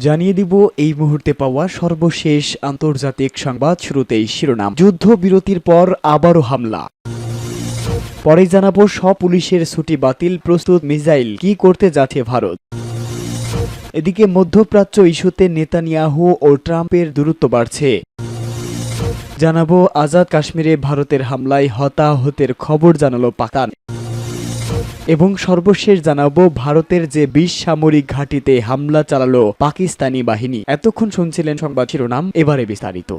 জানিয়ে দিব এই মুহূর্তে পাওয়া সর্বশেষ আন্তর্জাতিক সংবাদ। শুরুতেই শিরোনাম। যুদ্ধবিরতির পর আবারও হামলা। পরে জানাবো সব পুলিশের ছুটি বাতিল, প্রস্তুত মিসাইল কি করতে যাচ্ছে ভারত। এদিকে মধ্যপ্রাচ্য ইস্যুতে নেতানিয়াহু ও ট্রাম্পের দূরত্ব বাড়ছে। জানাবো আজাদ কাশ্মীরে ভারতের হামলায় হতাহতের খবর জানালো পাকিস্তান। এবং সর্বশেষ জানাবো ভারতের যে ২০ সামরিক ঘাঁটিতে হামলা চালালো পাকিস্তানি বাহিনী। এতক্ষণ শুনছিলেন সংবাদ শিরোনাম, এবারে বিস্তারিত।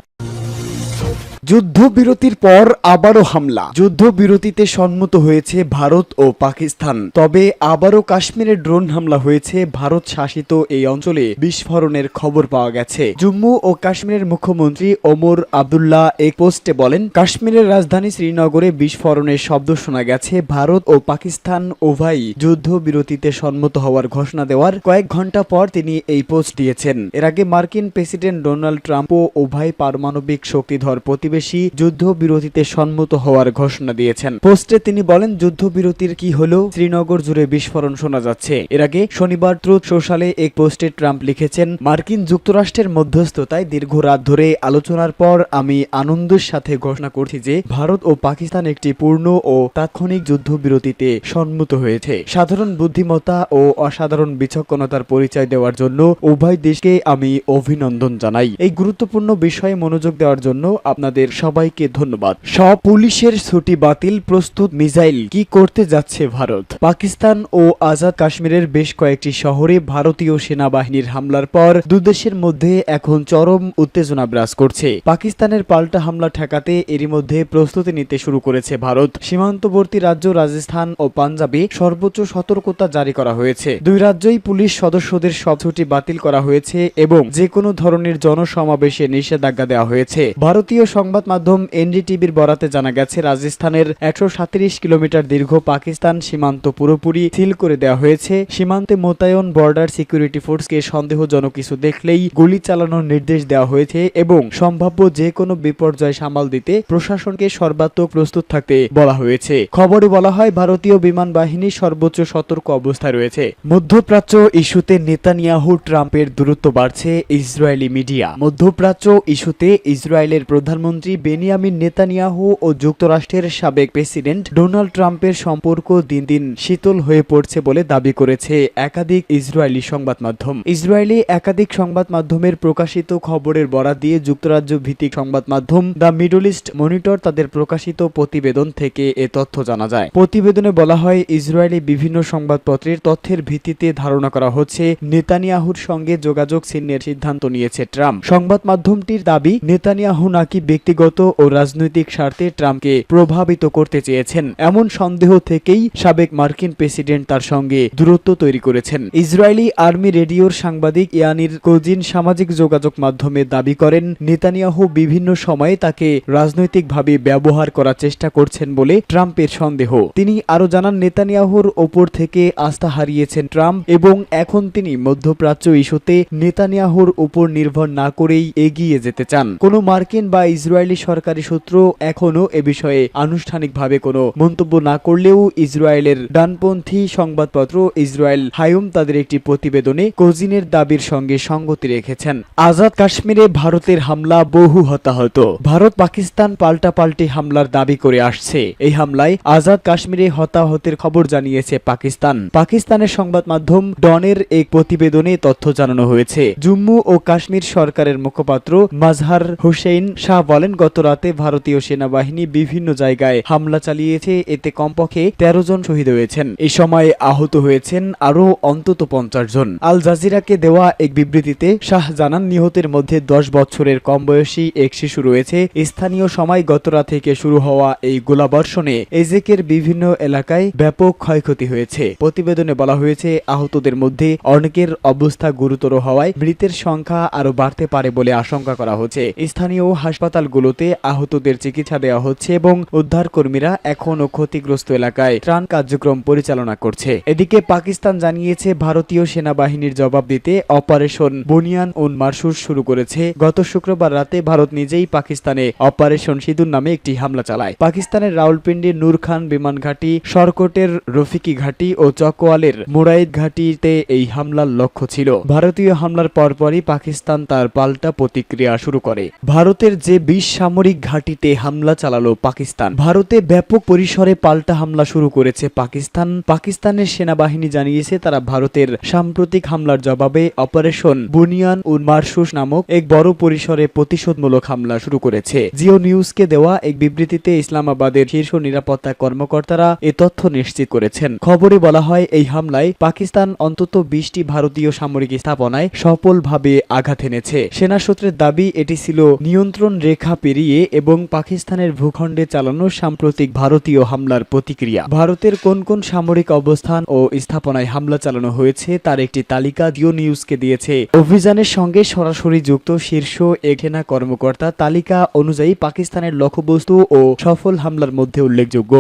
যুদ্ধবিরতির পর আবারও হামলা। যুদ্ধবিরতিতে সম্মত হয়েছে ভারত ও পাকিস্তান, তবে আবারও কাশ্মীরে ড্রোন হামলা হয়েছে। ভারত শাসিত এই অঞ্চলে বিস্ফোরণের খবর পাওয়া গেছে। জম্মু ও কাশ্মীরের মুখ্যমন্ত্রী ওমর আবদুল্লাহ এক পোস্টে বলেন, কাশ্মীরের রাজধানী শ্রীনগরে বিস্ফোরণের শব্দ শোনা গেছে। ভারত ও পাকিস্তান উভয়ই যুদ্ধবিরতিতে সম্মত হওয়ার ঘোষণা দেওয়ার কয়েক ঘন্টা পর তিনি এই পোস্ট দিয়েছেন। এর আগে মার্কিন প্রেসিডেন্ট ডোনাল্ড ট্রাম্পও উভয় পারমাণবিক শক্তিধর প্রতিবেশী যুদ্ধবিরতিতে সম্মত হওয়ার ঘোষণা দিয়েছেন। পোস্টে তিনি বলেন, যুদ্ধবিরতির কি হলো, শ্রীনগর জুড়ে বিস্ফোরণ শোনা যাচ্ছে। এর আগে শনিবার ট্রুথ সোশ্যালে এক পোস্টে ট্রাম্প লিখেছেন, মার্কিন যুক্তরাষ্ট্রের মধ্যস্থতায় দীর্ঘ রাত ধরে আলোচনার পর আমি আনন্দের সাথে ঘোষণা করছি যে ভারত ও পাকিস্তান একটি পূর্ণ ও তাৎক্ষণিক যুদ্ধবিরতিতে সম্মত হয়েছে। সাধারণ বুদ্ধিমত্তা ও অসাধারণ বিচক্ষণতার পরিচয় দেওয়ার জন্য উভয় দেশকে আমি অভিনন্দন জানাই। এই গুরুত্বপূর্ণ বিষয়ে মনোযোগ দেওয়ার জন্য আপনাদের সবাইকে ধন্যবাদ। সব পুলিশের ছুটি বাতিল, প্রস্তুত মিসাইল কি করতে যাচ্ছে ভারত। পাকিস্তান ও আজাদ কাশ্মীরের বেশ কয়েকটি শহরে ভারতীয় সেনাবাহিনীর হামলার পর দুদেশের মধ্যে এখন চরম উত্তেজনা বিরাজ করছে। পাকিস্তানের পাল্টা হামলা ঠেকাতে এরই মধ্যে প্রস্তুতি নিতে শুরু করেছে ভারত। সীমান্তবর্তী রাজ্য রাজস্থান ও পাঞ্জাবে সর্বোচ্চ সতর্কতা জারি করা হয়েছে। দুই রাজ্যই পুলিশ সদস্যদের সব ছুটি বাতিল করা হয়েছে এবং যে কোনো ধরনের জনসমাবেশে নিষেধাজ্ঞা দেওয়া হয়েছে। ভারতীয় সংবাদ মাধ্যম এনডিটিভির বরাতে জানা গেছে, রাজস্থানের ১৩৭ কিলোমিটার দীর্ঘ পাকিস্তান সীমান্ত পুরোপুরি সিল করে দেওয়া হয়েছে। সীমান্তে মোতায়েন বর্ডার সিকিউরিটি ফোর্সকে সন্দেহজনক কিছু দেখলেই গুলি চালানোর নির্দেশ দেওয়া হয়েছে এবং সম্ভাব্য যে কোনো বিপর্যয় সামাল দিতে প্রশাসনকে সর্বাত্মক প্রস্তুত থাকতে বলা হয়েছে। খবরে বলা হয়, ভারতীয় বিমান বাহিনী সর্বোচ্চ সতর্ক অবস্থায় রয়েছে। মধ্যপ্রাচ্য ইস্যুতে নেতানিয়াহু ট্রাম্পের দূরত্ব বাড়ছে, ইসরায়েলি মিডিয়া। মধ্যপ্রাচ্য ইস্যুতে ইসরায়েলের প্রধানমন্ত্রী বেনিয়ামিন নেতানিয়াহু ও যুক্তরাষ্ট্রের সাবেক প্রেসিডেন্ট ডোনাল্ড ট্রাম্পের সম্পর্ক দিন দিন শীতল হয়ে পড়ছে বলে দাবি করেছে একাধিক ইসরায়েলি সংবাদ মাধ্যম। ইসরায়েলি একাধিক সংবাদ মাধ্যমের প্রকাশিত খবরের বরাত দিয়ে যুক্তরাজ্য ভিত্তিক সংবাদ মাধ্যম দ্য মিডল ইস্ট মনিটর তাদের প্রকাশিত প্রতিবেদন থেকে এ তথ্য জানা যায়। প্রতিবেদনে বলা হয়, ইসরায়েলি বিভিন্ন সংবাদপত্রের তথ্যের ভিত্তিতে ধারণা করা হচ্ছে নেতানিয়াহুর সঙ্গে যোগাযোগ ছিন্নের সিদ্ধান্ত নিয়েছে ট্রাম্প। সংবাদ মাধ্যমটির দাবি, নেতানিয়াহু নাকি ব্যক্তিগত ও রাজনৈতিক স্বার্থে ট্রাম্পকে প্রভাবিত করতে চেয়েছেন। এমন সন্দেহ থেকেই সাবেক মার্কিন প্রেসিডেন্ট তার সঙ্গে দূরত্ব তৈরি করেছেন। ইসরায়েলি আর্মি রেডিওর সাংবাদিক ইয়ানির কোজিন সামাজিক যোগাযোগ মাধ্যমে দাবি করেন, নেতানিয়াহু বিভিন্ন সময়ে তাকে রাজনৈতিকভাবে ব্যবহার করার চেষ্টা করছেন বলে ট্রাম্পের সন্দেহ। তিনি আরো জানান, নেতানিয়াহুর ওপর থেকে আস্থা হারিয়েছেন ট্রাম্প এবং এখন তিনি মধ্যপ্রাচ্য ইস্যুতে নেতানিয়াহুর উপর নির্ভর না করেই এগিয়ে যেতে চান। কোনো মার্কিন বা ইসরায়েলি সরকারি সূত্র এখনো এ বিষয়ে আনুষ্ঠানিকভাবে কোনো মন্তব্য না করলেও ইসরায়েলের ডানপন্থী সংবাদপত্র ইসরায়েল হায়ুম তাদের একটি প্রতিবেদনে কোজিনের দাবির সঙ্গে সঙ্গতি রেখেছেন। আজাদ কাশ্মীরে ভারতের হামলা, বহু হতাহত। ভারত পাকিস্তান পাল্টাপাল্টি হামলার দাবি করে আসছে। এই হামলায় আজাদ কাশ্মীরে হতাহতের খবর জানিয়েছে পাকিস্তান। পাকিস্তানের সংবাদ মাধ্যম ডনের এক প্রতিবেদনে তথ্য জানানো হয়েছে। জম্মু ও কাশ্মীর সরকারের মুখপাত্র মাজহার হুসেইন শাহ বলেন, গত রাতে ভারতীয় সেনাবাহিনী বিভিন্ন জায়গায় হামলা চালিয়েছে, এতে কমপক্ষে ১৩ জন শহীদ হয়েছেন। এই সময় আহত হয়েছেন আরও অন্তত ৫০ জন। আল জাজিরাকে দেওয়া এক বিবৃতিতে শাহ জানান, নিহতের মধ্যে ১০ বছরের কম বয়সী এক শিশু রয়েছে। স্থানীয় সময় গতরাত থেকে শুরু হওয়া এই গোলাবর্ষণে এজেকের বিভিন্ন এলাকায় ব্যাপক ক্ষয়ক্ষতি হয়েছে। প্রতিবেদনে বলা হয়েছে, আহতদের মধ্যে অনেকের অবস্থা গুরুতর হওয়ায় মৃতের সংখ্যা আরও বাড়তে পারে বলে আশঙ্কা করা হচ্ছে। স্থানীয় হাসপাতালগুলো সেন্টারগুলোতে আহতদের চিকিৎসা দেওয়া হচ্ছে এবং উদ্ধার কর্মীরা এখনও ক্ষতিগ্রস্ত এলাকায় ত্রাণ কার্যক্রম পরিচালনা করছে। এদিকে পাকিস্তান জানিয়েছে ভারতীয় সেনাবাহিনীর জবাব দিতে অপারেশন বুনিয়ান উন মারসুস শুরু করেছে। গত শুক্রবার রাতে ভারত নিজেই পাকিস্তানে অপারেশন সিঁদুর নামে একটি হামলা চালায়। পাকিস্তানের রাওয়ালপিন্ডির নূর খান বিমান ঘাঁটি, সরকটের রফিকি ঘাঁটি ও চকওয়ালের মুরাইদ ঘাঁটিতে এই হামলার লক্ষ্য ছিল। ভারতীয় হামলার পরপরই পাকিস্তান তার পাল্টা প্রতিক্রিয়া শুরু করে। ভারতের যে 20 সামরিক ঘাঁটিতে হামলা চালালো পাকিস্তান। ভারতে ব্যাপক পরিসরে পাল্টা হামলা শুরু করেছে পাকিস্তান। পাকিস্তানের সেনাবাহিনী জানিয়েছে তারা ভারতের সাম্প্রতিক হামলার জবাবে অপারেশন বুনিয়ান উন মারসুস নামক এক বড় পরিসরে প্রতিশোধমূলক হামলা শুরু করেছে। জিও নিউজকে দেওয়া এক বিবৃতিতে ইসলামাবাদের শীর্ষ নিরাপত্তা কর্মকর্তারা এ তথ্য নিশ্চিত করেছেন। খবরে বলা হয় এই হামলায় পাকিস্তান অন্তত 20টি ভারতীয় সামরিক স্থাপনায় সফলভাবে আঘাত এনেছে। সেনা সূত্রের দাবি এটি ছিল নিয়ন্ত্রণ রেখা পেরিয়ে এবং পাকিস্তানের ভূখণ্ডে চালানো সাম্প্রতিক ভারতীয় হামলার প্রতিক্রিয়া। ভারতের কোন কোন সামরিক অবস্থান ও স্থাপনায় হামলা চালানো হয়েছে তার একটি তালিকা জিও নিউজকে দিয়েছে। অভিযানের সঙ্গে সরাসরি যুক্ত শীর্ষ এক সেনা কর্মকর্তা তালিকা অনুযায়ী পাকিস্তানের লক্ষ্যবস্তু ও সফল হামলার মধ্যে উল্লেখযোগ্য।